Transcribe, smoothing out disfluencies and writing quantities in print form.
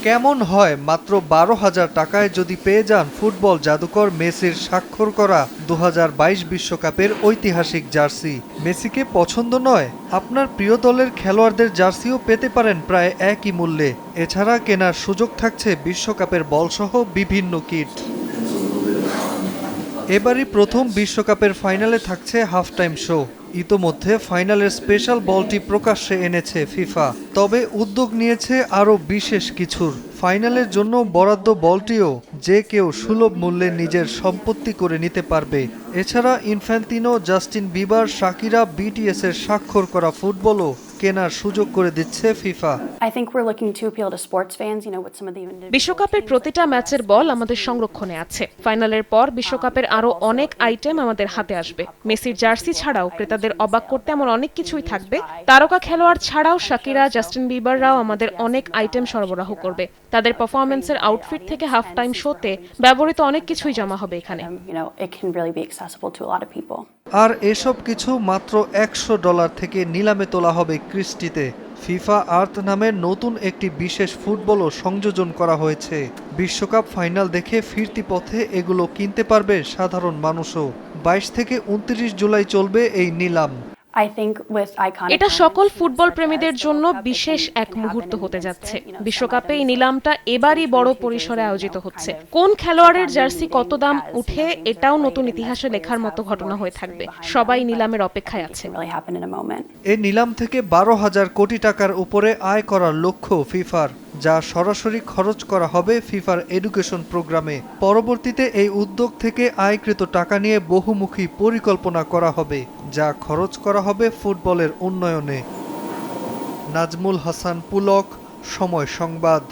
কেমন হয় মাত্র 12,000 টাকায় যদি পেয়ে যান ফুটবল জাদুকর মেসির স্বাক্ষর করা 2022 বিশ্বকাপের ঐতিহাসিক জার্সি? মেসিকে পছন্দ নয়? আপনার প্রিয় দলের খেলোয়াড়দের জার্সিও পেতে পারেন প্রায় একই মূল্যে। এছাড়া কেনার সুযোগ থাকছে বিশ্বকাপের বলসহ বিভিন্ন কিট। এবারই প্রথম বিশ্বকাপের ফাইনালে থাকছে হাফ টাইম শো। ইতোমধ্যে ফাইনালের স্পেশাল বলটি প্রকাশ্যে এনেছে ফিফা, তবে উদ্যোগ নিয়েছে আরও বিশেষ কিছুর। ফাইনালের জন্য বরাদ্দ বলটিও যে কেউ সুলভ মূল্যে নিজের সম্পত্তি করে নিতে পারবে। এছাড়া Infantino, Justin Bieber, Shakira, BTS এর স্বাক্ষর করা ফুটবলও কেনার সুযোগ করে দিচ্ছে ফিফা। বিশ্বকাপের প্রতিটা ম্যাচের বল আমাদের সংরক্ষণে আছে। ফাইনালের পর বিশ্বকাপের আরো অনেক আইটেম আমাদের হাতে আসবে। মেসির জার্সি ছাড়াও ক্রেতাদের অবাক করতে এমন অনেক কিছুই থাকবে। তারকা খেলোয়াড় ছাড়াও শাকিরা, জাস্টিন বিবাররাও আমাদের অনেক আইটেম সরবরাহ করবে। তাদের পারফরম্যান্সের আউটফিট থেকে হাফ টাইম শোতে ব্যবহৃত অনেক কিছুই জমা হবে এখানে। আর এসব কিছু মাত্র $100 থেকে নিলামে তোলা হবে ক্রিস্টিতে। ফিফা আর্থ নামের নতুন একটি বিশেষ ফুটবলও সংযোজন করা হয়েছে। বিশ্বকাপ ফাইনাল দেখে ফিরতি পথে এগুলো কিনতে পারবে সাধারণ মানুষও। 22 থেকে 29 জুলাই চলবে এই নিলাম। এটা সকল ফুটবল প্রেমীদের জন্য বিশেষ এক মুহূর্ত হতে যাচ্ছে। বিশ্বকাপে এই নিলামটা এবারই বড় পরিসরে আয়োজিত হচ্ছে। কোন খেলোয়াড়ের জার্সি কত দাম উঠে, এটাও নতুন ইতিহাসে লেখার মতো ঘটনা হয়ে থাকবে। সবাই নিলামের অপেক্ষায় আছে। এই নিলাম থেকে 12,000 কোটি টাকার উপরে আয় করার লক্ষ্য ফিফার, যা সরাসরি খরচ করা হবে ফিফার এডুকেশন প্রোগ্রামে। পরবর্তীতে এই উদ্যোগ থেকে আয়কৃত টাকা নিয়ে বহুমুখী পরিকল্পনা করা হবে, যা খরচ করা হবে ফুটবলের উন্নয়নে। নাজমুল হাসান পুলক, সময় সংবাদ।